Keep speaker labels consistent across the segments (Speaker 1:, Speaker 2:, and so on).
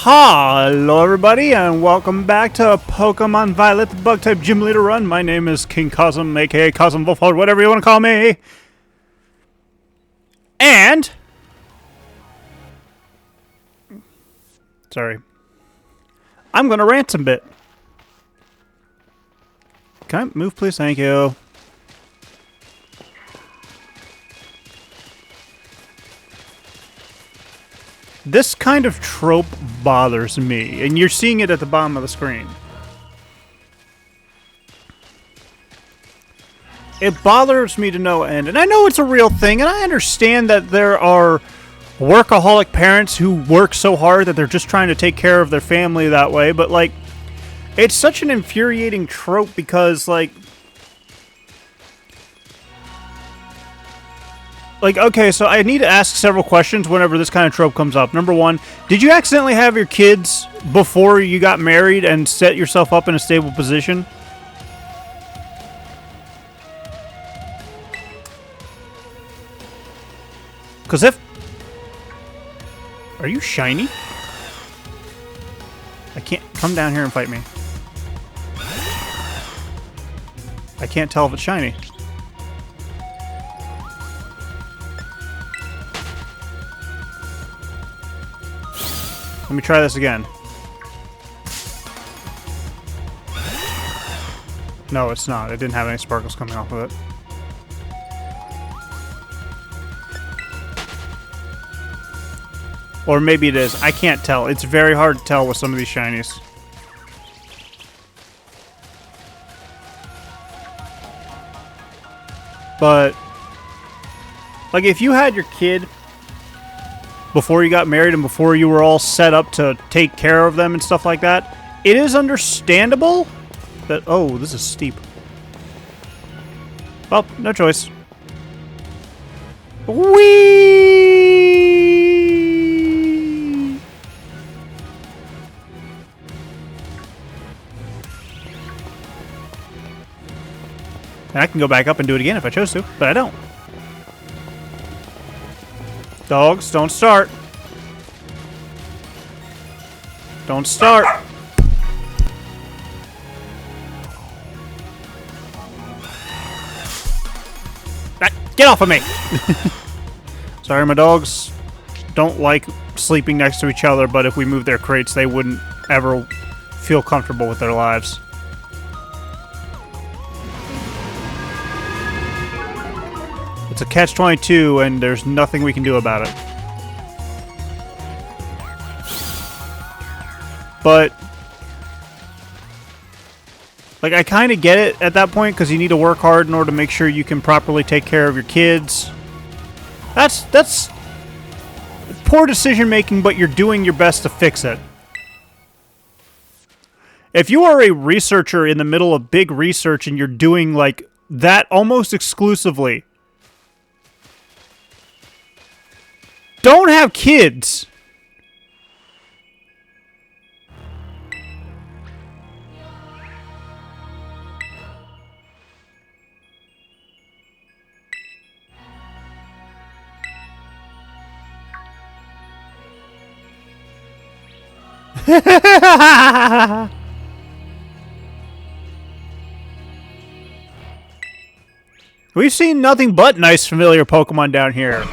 Speaker 1: Hello everybody and welcome back to Pokemon Violet, the Bug-type Gym Leader Run. My name is King Kazm, aka Kazm Vulfhart, whatever you want to call me. And... sorry. I'm gonna rant some bit. Can I move please? Thank you. This kind of trope bothers me, and you're seeing it at the bottom of the screen. It bothers me to no end, and I know it's a real thing, and I understand that there are workaholic parents who work so hard that they're just trying to take care of their family that way, but, like, it's such an infuriating trope because, like, okay, so I need to ask several questions whenever this kind of trope comes up. Number one, did you accidentally have your kids before you got married and set yourself up in a stable position? Because if... are you shiny? I can't... come down here and fight me. I can't tell if it's shiny. Let me try this again. No, it's not. It didn't have any sparkles coming off of it. Or maybe it is. I can't tell. It's very hard to tell with some of these shinies. But, like, if you had your kid before you got married and before you were all set up to take care of them and stuff like that, it is understandable that... oh, this is steep. Well, no choice. Whee! And I can go back up and do it again if I chose to, but I don't. Dogs, don't start. Don't start. Get off of me! Sorry, my dogs don't like sleeping next to each other, but if we moved their crates, they wouldn't ever feel comfortable with their lives. It's a catch-22, and there's nothing we can do about it. But, like, I kind of get it at that point, because you need to work hard in order to make sure you can properly take care of your kids. That's poor decision-making, but you're doing your best to fix it. If you are a researcher in the middle of big research, and you're doing, like, that almost exclusively... don't have kids. We've seen nothing but nice familiar Pokemon down here.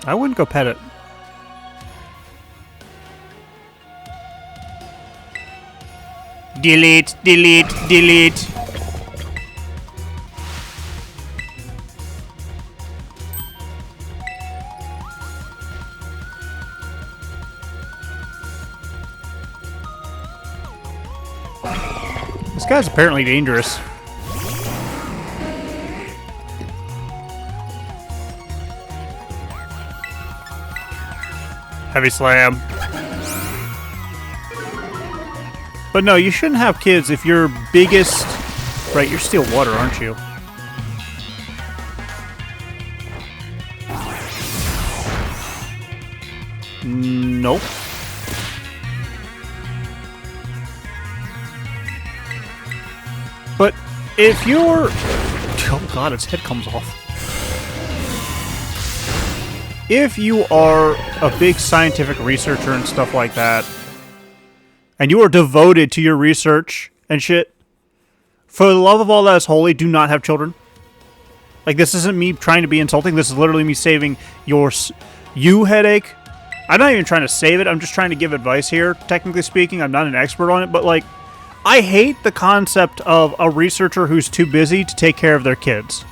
Speaker 1: I wouldn't go pet it. Delete, delete, delete. This guy's apparently dangerous. Heavy slam. But no, you shouldn't have kids if your biggest... right, you're still water, aren't you? Nope. But if you're... oh god, its head comes off. if you are a big scientific researcher and stuff like that, and you are devoted to your research and shit, for the love of all that is holy, do not have children. Like, this isn't me trying to be insulting. This is literally me saving you headache. I'm not even trying to save it. I'm just trying to give advice here, technically speaking. I'm not an expert on it, but, like, I hate the concept of a researcher who's too busy to take care of their kids.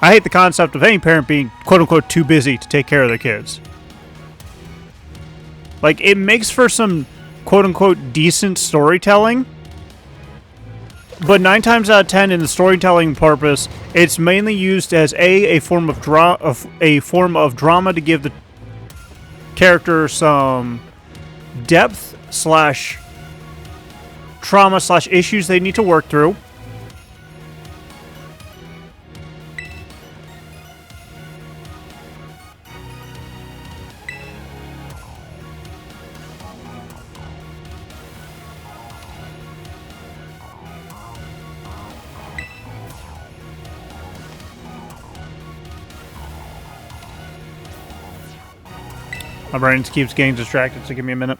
Speaker 1: I hate the concept of any parent being, quote-unquote, too busy to take care of their kids. Like, it makes for some, quote-unquote, decent storytelling, but 9 times out of 10, in the storytelling purpose, it's mainly used as a form of drama to give the character some depth / trauma / issues they need to work through. My brain keeps getting distracted, so give me a minute.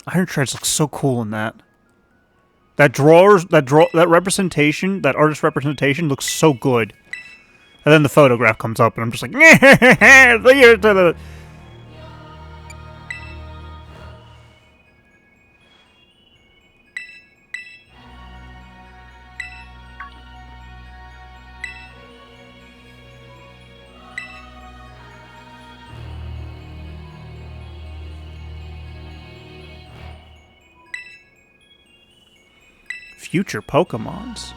Speaker 1: Iron Shreds looks so cool in that. That representation, that artist representation looks so good. And then the photograph comes up, and I'm just like, future Pokémons.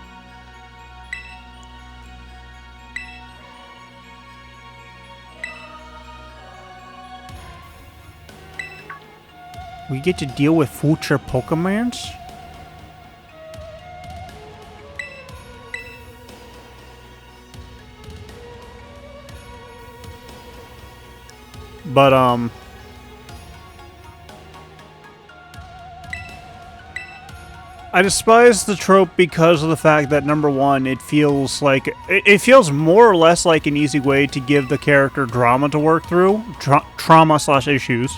Speaker 1: We get to deal with future Pokémons? But, I despise the trope because of the fact that, number one, it feels like... It feels more or less like an easy way to give the character drama to work through. Trauma / issues.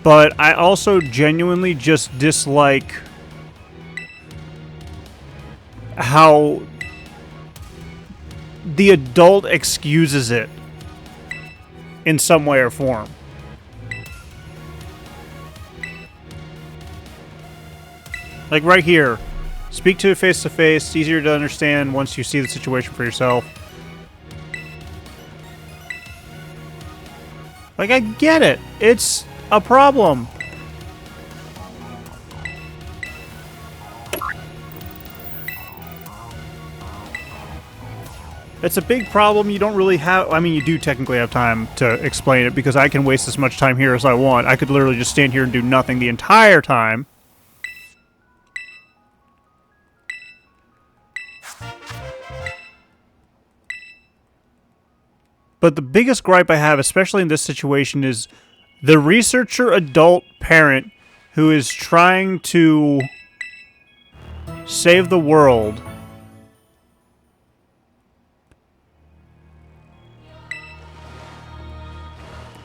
Speaker 1: But I also genuinely just dislike how the adult excuses it in some way or form. Like right here, speak to it face to face. It's easier to understand once you see the situation for yourself. Like, I get it. It's a problem. It's a big problem. You don't really have... I mean, you do technically have time to explain it because I can waste as much time here as I want. I could literally just stand here and do nothing the entire time. But the biggest gripe I have, especially in this situation, is the researcher adult parent who is trying to save the world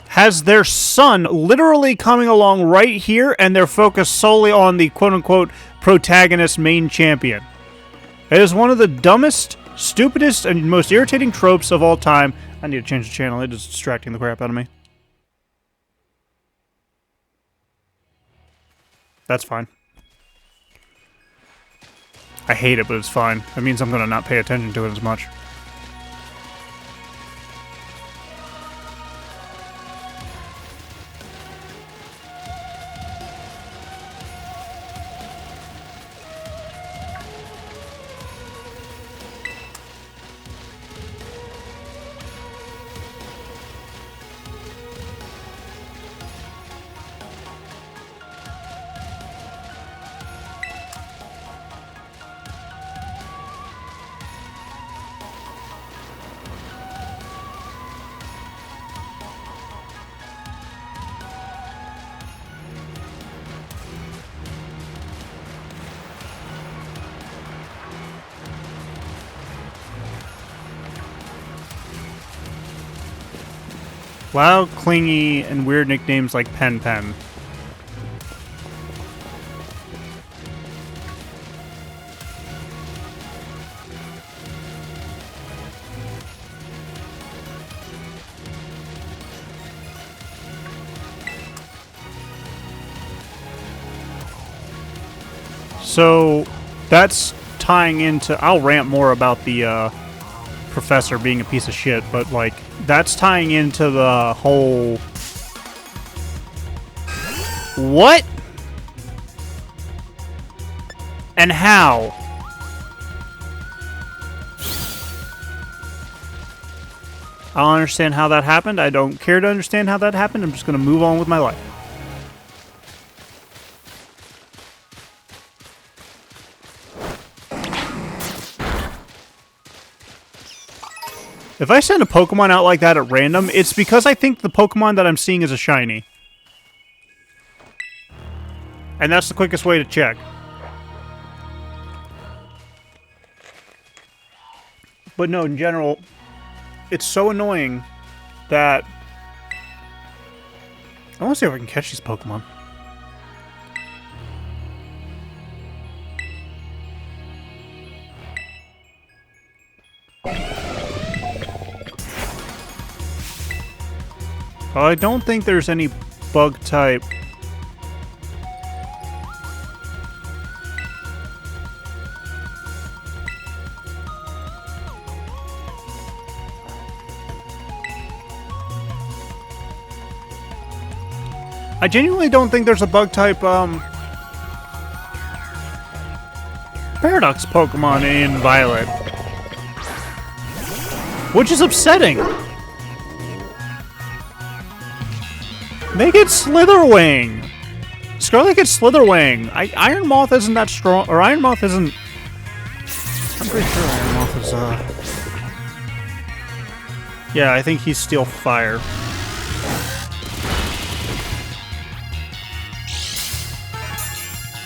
Speaker 1: has their son literally coming along right here, and they're focused solely on the quote-unquote protagonist main champion. It is one of the dumbest, stupidest, and most irritating tropes of all time. I need to change the channel. It is distracting the crap out of me. That's fine. I hate it, but it's fine. It means I'm going to not pay attention to it as much. Loud, clingy, and weird nicknames like Pen Pen. So that's tying into... I'll rant more about the professor being a piece of shit, but like that's tying into the whole... What? And how? I don't understand how that happened. I don't care to understand how that happened. I'm just going to move on with my life. If I send a Pokemon out like that at random, it's because I think the Pokemon that I'm seeing is a shiny. And that's the quickest way to check. But no, in general, it's so annoying that... I want to see if I can catch these Pokemon. I don't think there's any bug type. I genuinely don't think there's a bug type, Paradox Pokemon in Violet. Which is upsetting. Make it Slitherwing! Scarlet gets Slitherwing! Iron Moth isn't that strong, or Iron Moth isn't... I'm pretty sure Iron Moth is, yeah, I think he's Steel Fire.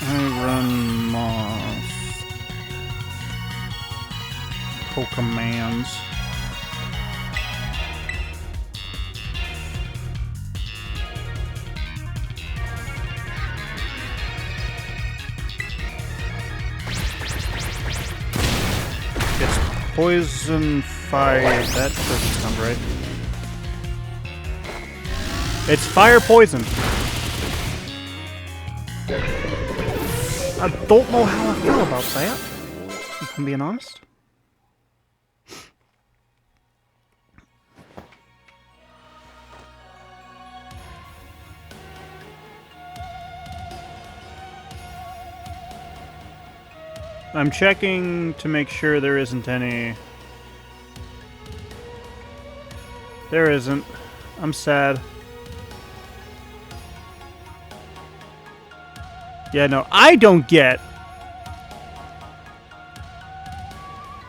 Speaker 1: Iron Moth... Pokemons... Poison Fire. That doesn't sound right. It's Fire Poison. I don't know how I feel about that, if I'm being honest. I'm checking to make sure there isn't any... There isn't. I'm sad. Yeah, no, I don't get...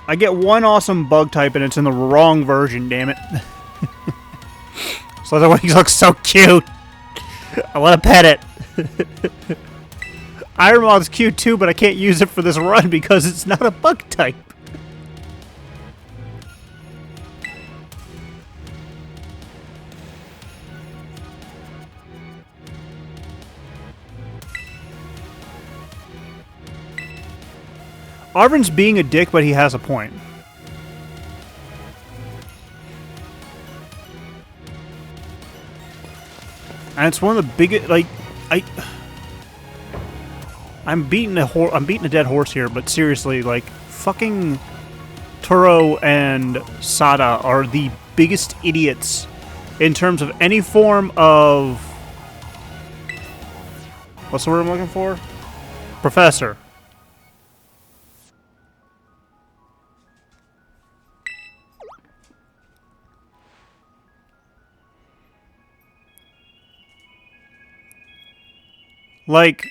Speaker 1: I get one awesome bug type and it's in the wrong version, damn it. Slitherwing looks so cute. I want to pet it. Iron Moth's cute too, but I can't use it for this run because it's not a bug type. Arvin's being a dick, but he has a point. And it's one of the biggest, like, I'm beating a dead horse here, but seriously, like, fucking Turo and Sada are the biggest idiots in terms of any form of... What's the word I'm looking for? Professor. Like...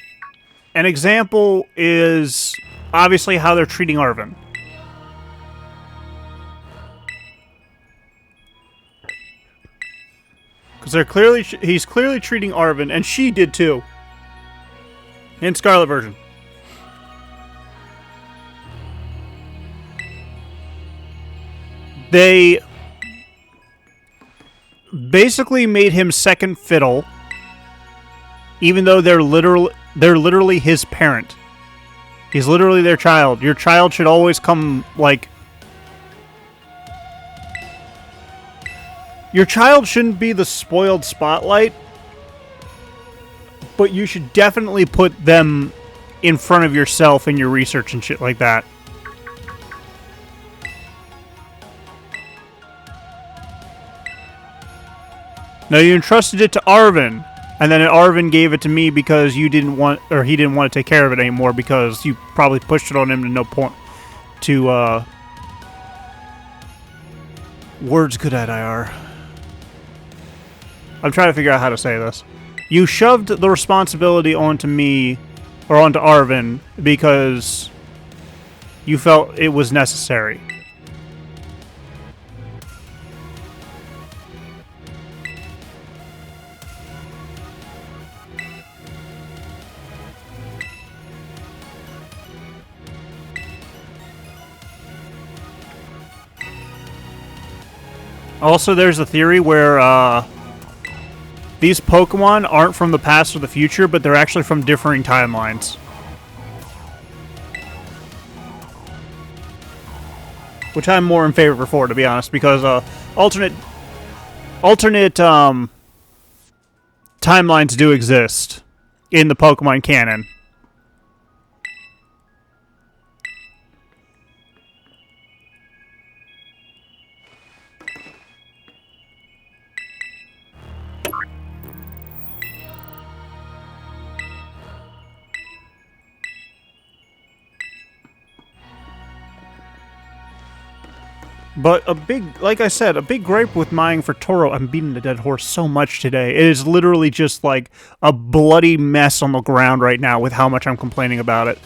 Speaker 1: An example is obviously how they're treating Arvin. Because he's clearly treating Arvin, and she did too. In Scarlet version. basically made him second fiddle, even though they're literally his parent. He's literally their child. Your child should always come, like... Your child shouldn't be the spoiled spotlight, but you should definitely put them in front of yourself in your research and shit like that. Now, you entrusted it to Arvin, and then Arvin gave it to me because you didn't want, or he didn't want to take care of it anymore because you probably pushed it on him to no point. Words good at IR. I'm trying to figure out how to say this. You shoved the responsibility onto me, or onto Arvin, because you felt it was necessary. Also, there's a theory where, these Pokemon aren't from the past or the future, but they're actually from differing timelines. Which I'm more in favor for, to be honest, because, alternate timelines do exist in the Pokemon canon. But like I said, a big gripe with mining for Toro. I'm beating the dead horse so much today. It is literally just like a bloody mess on the ground right now with how much I'm complaining about it.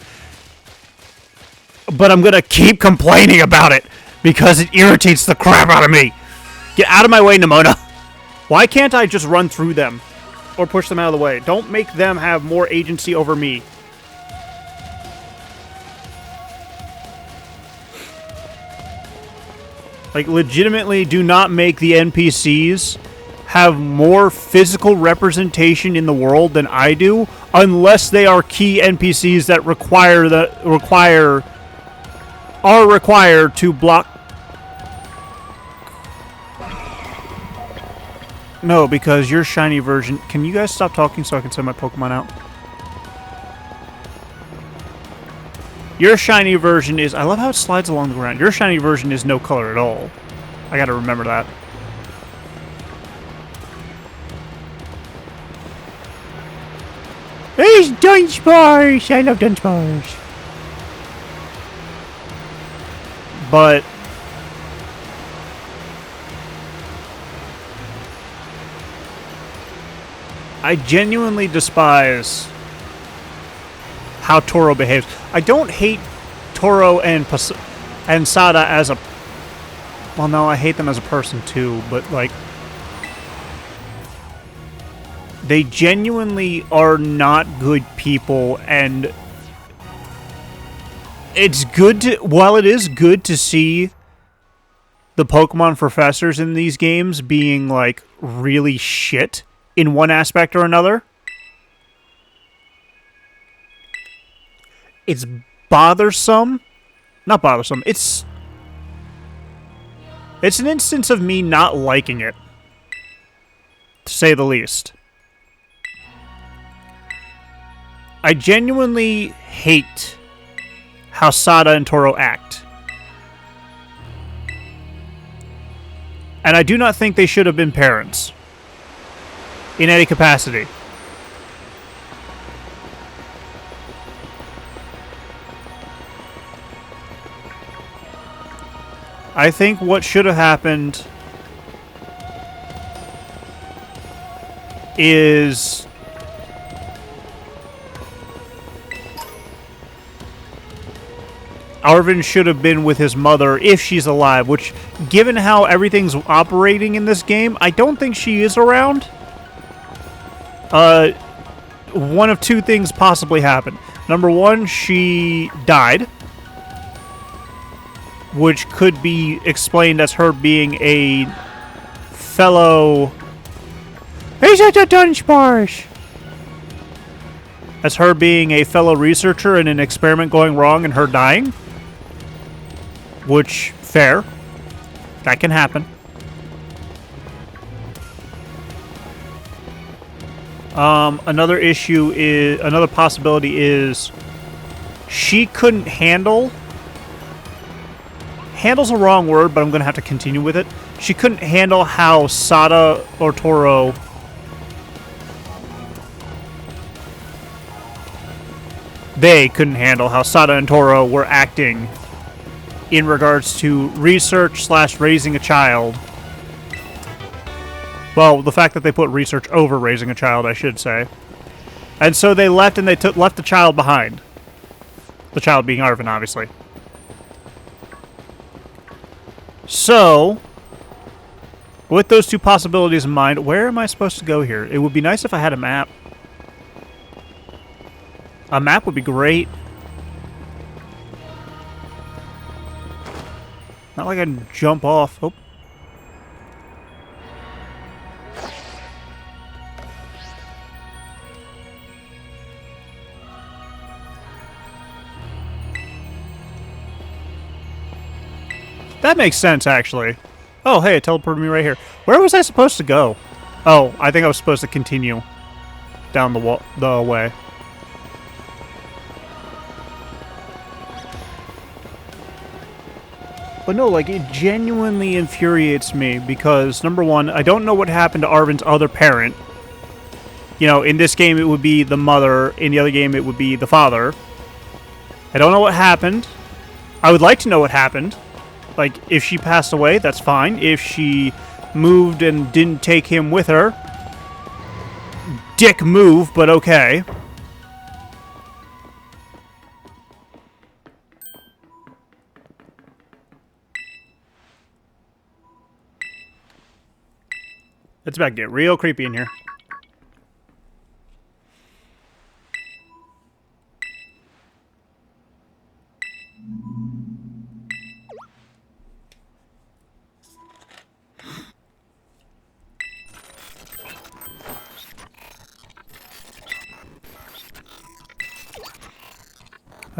Speaker 1: But I'm gonna keep complaining about it because it irritates the crap out of me. Get out of my way, Nimona. Why can't I just run through them or push them out of the way? Don't make them have more agency over me. Like, legitimately, do not make the NPCs have more physical representation in the world than I do, unless they are key NPCs that are required to block. No, because your shiny version. Can you guys stop talking so I can send my Pokemon out? Your shiny version is... I love how it slides along the ground. Your shiny version is no color at all. I gotta remember that. These Dunsparce! I love Dunsparce. But... I genuinely despise how Toro behaves. I don't hate Toro and Sada as a... Well, no, I hate them as a person too, but, like... They genuinely are not good people, and... It's good to... While it is good to see the Pokemon professors in these games being, like, really shit in one aspect or another... It's bothersome. Not bothersome. It's an instance of me not liking it, to say the least. I genuinely hate how Sada and Toro act. And I do not think they should have been parents. In any capacity. I think what should have happened is Arvin should have been with his mother if she's alive, which, given how everything's operating in this game, I don't think she is around. One of two things possibly happened. Number one, she died, which could be explained as her being a fellow... He's at the Dunspars! As her being a fellow researcher in an experiment going wrong and her dying. Which, fair. That can happen. Another issue is... Another possibility is... She couldn't handle... Handle's a wrong word, but I'm going to have to continue with it. She couldn't handle how Sada or Toro... They couldn't handle how Sada and Toro were acting in regards to research / raising a child. Well, the fact that they put research over raising a child, I should say. And so they left, and they left the child behind. The child being Arvin, obviously. So, with those two possibilities in mind, where am I supposed to go here? It would be nice if I had a map. A map would be great. Not like I can jump off. Oh. That makes sense, actually. Oh, hey, it teleported me right here. Where was I supposed to go? Oh, I think I was supposed to continue down the way. But no, like, it genuinely infuriates me because, number one, I don't know what happened to Arvin's other parent. You know, in this game it would be the mother, in the other game it would be the father. I don't know what happened. I would like to know what happened. Like, if she passed away, that's fine. If she moved and didn't take him with her, dick move, but okay. It's about to get real creepy in here.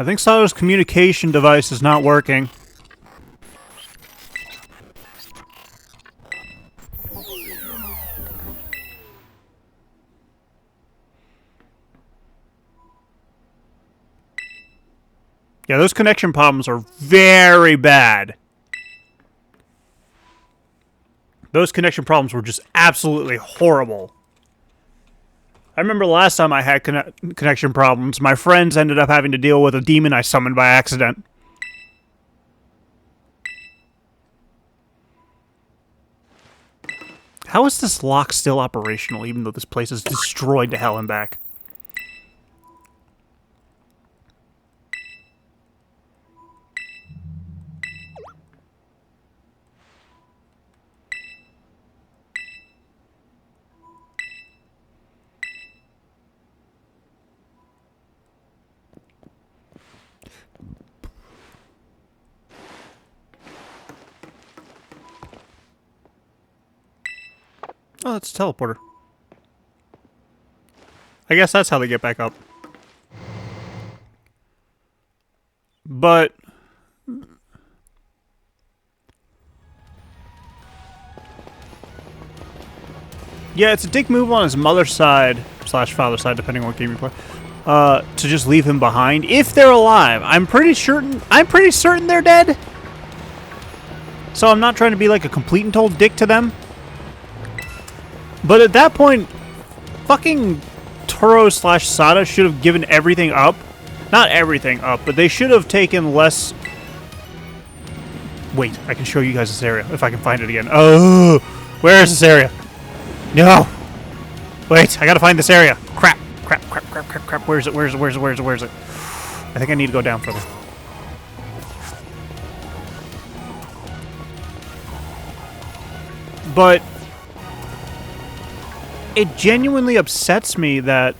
Speaker 1: I think Sato's communication device is not working. Yeah, those connection problems are very bad. Those connection problems were just absolutely horrible. I remember last time I had connection problems, my friends ended up having to deal with a demon I summoned by accident. How is this lock still operational, even though this place is destroyed to hell and back? Oh, it's a teleporter. I guess that's how they get back up. But... yeah, it's a dick move on his mother's side, / father's side, depending on what game you play, to just leave him behind. If they're alive. I'm pretty certain they're dead. So I'm not trying to be like a complete and total dick to them. But at that point, fucking Toro / Sada should have given everything up. Not everything up, but they should have taken less... Wait, I can show you guys this area, if I can find it again. Oh, where is this area? No! Wait, I gotta find this area. Crap. Where is it? I think I need to go down further. But... it genuinely upsets me that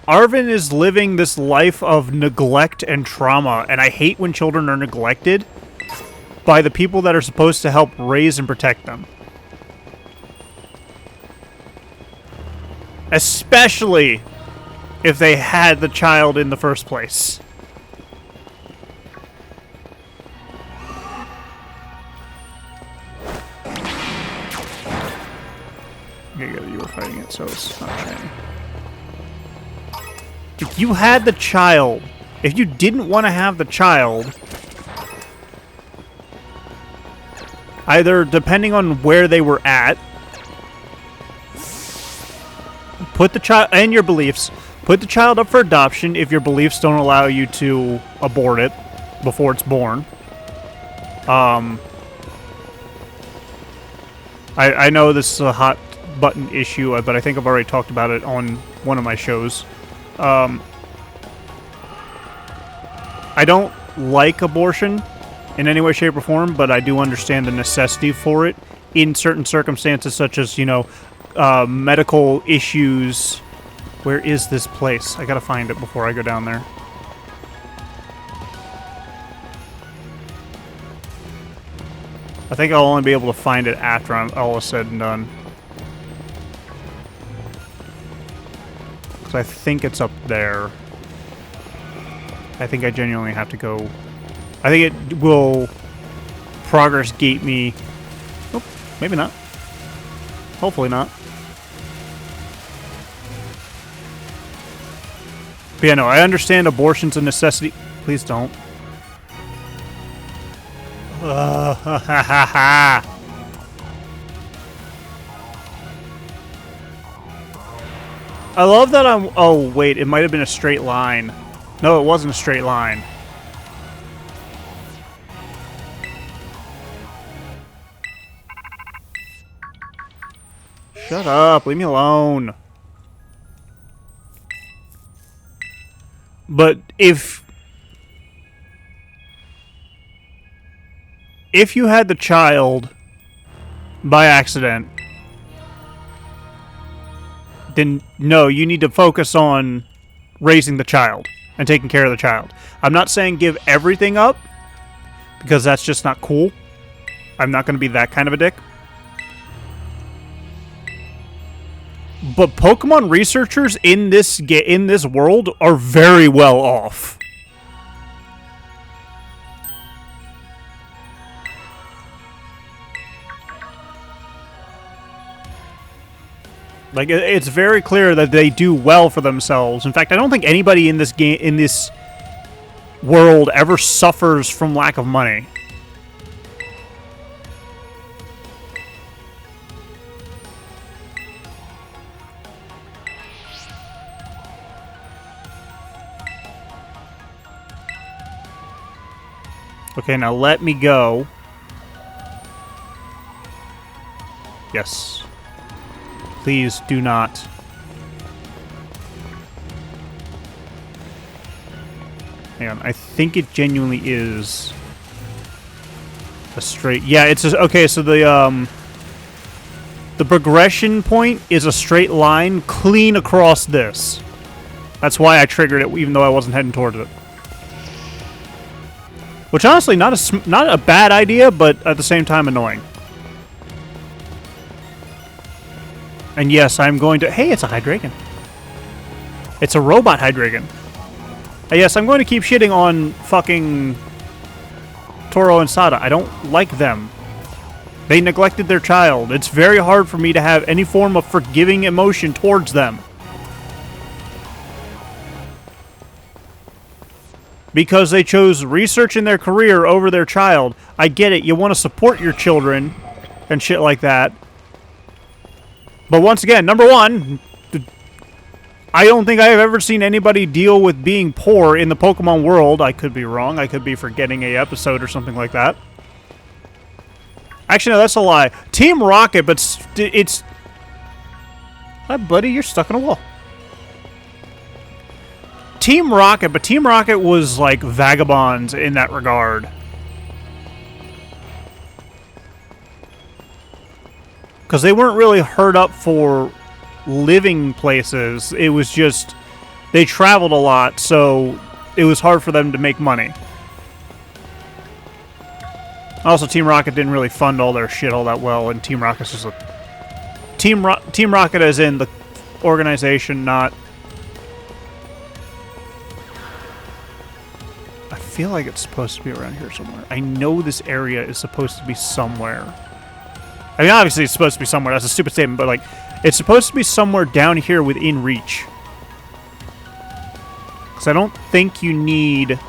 Speaker 1: Arvin is living this life of neglect and trauma, and I hate when children are neglected. by the people that are supposed to help raise and protect them. Especially if they had the child in the first place. You were fighting it, so it's not shiny. If you had the child, if you didn't want to have the child, either depending on where they were at, put the child, and your beliefs, put the child up for adoption if your beliefs don't allow you to abort it before it's born. I know this is a hot button issue, but I think I've already talked about it on one of my shows. I don't like abortion in any way, shape, or form, but I do understand the necessity for it in certain circumstances, such as, you know, medical issues. Where is this place? I gotta find it before I go down there. I think I'll only be able to find it after all is said and done. Because I think it's up there. I think I genuinely have to go. I think it will progress gate me. Oh, maybe not. Hopefully not. But yeah, no, I understand abortion's a necessity. Please don't. I love that I'm... Oh, wait, it might have been a straight line. No, it wasn't a straight line. Shut up, leave me alone. But if you had the child by accident, then no, you need to focus on raising the child and taking care of the child. I'm not saying give everything up, because that's just not cool. I'm not going to be that kind of a dick. But Pokemon researchers in this world are very well off. Like, it's very clear that they do well for themselves. In fact, I don't think anybody in this game, in this world, ever suffers from lack of money. Okay, now let me go. Yes. Please do not. Hang on, I think it genuinely is a straight... Yeah, it's a, okay, so the progression point is a straight line clean across this. That's why I triggered it, even though I wasn't heading towards it. Which, honestly, not a bad idea, but at the same time annoying. And yes, I'm going to... Hey, it's a Hydreigon. It's a robot Hydreigon. Yes, I'm going to keep shitting on fucking Toro and Sada. I don't like them. They neglected their child. It's very hard for me to have any form of forgiving emotion towards them. Because they chose research in their career over their child. I get it. You want to support your children and shit like that. But once again, number one, I don't think I have ever seen anybody deal with being poor in the Pokemon world. I could be wrong. I could be forgetting a episode or something like that. Actually, no, that's a lie. Team Rocket, but it's... Hi, buddy, you're stuck in a wall. Team Rocket, but Team Rocket was like vagabonds in that regard. Because they weren't really hurt up for living places. It was just... They traveled a lot, so it was hard for them to make money. Also, Team Rocket didn't really fund all their shit all that well, and Team Rocket's just a... Team Rocket as in the organization, not... I feel like it's supposed to be around here somewhere. I know this area is supposed to be somewhere. I mean, obviously it's supposed to be somewhere. That's a stupid statement, but, like, it's supposed to be somewhere down here within reach. Because I don't think you need...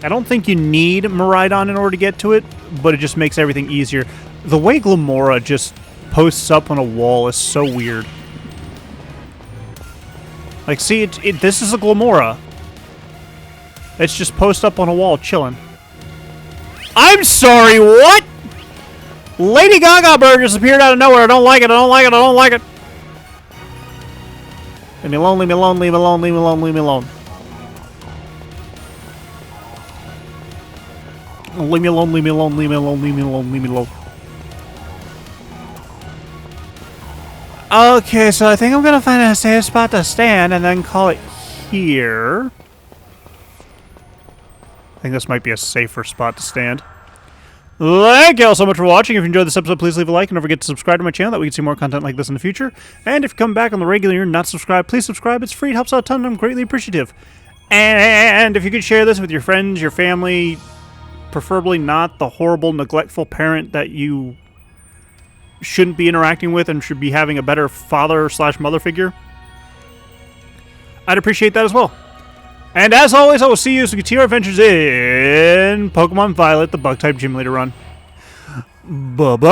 Speaker 1: I don't think you need Miraidon in order to get to it, but it just makes everything easier. The way Glamora just posts up on a wall is so weird. Like, see, this is a Glamora. It's just post up on a wall, chilling. I'm sorry, what? Lady Gaga bird just appeared out of nowhere. I don't like it, I don't like it, I don't like it. Leave me alone, leave me alone, leave me alone, leave me alone, leave me alone. Leave me alone, leave me alone, leave me alone, leave me alone, leave me alone. Okay, so I think I'm gonna find a safe spot to stand and then call it here. I think this might be a safer spot to stand. Thank you all so much for watching. If you enjoyed this episode, please leave a like and don't forget to subscribe to my channel that we can see more content like this in the future. And if you come back on the regular and you're not subscribed, please subscribe. It's free, it helps out a ton, and I'm greatly appreciative. And if you could share this with your friends, your family, preferably not the horrible, neglectful parent that you shouldn't be interacting with and should be having a better father/mother figure, I'd appreciate that as well. And as always, I will see you as we continue our adventures in Pokemon Violet, the Bug-type Gym Leader run. Bye-bye!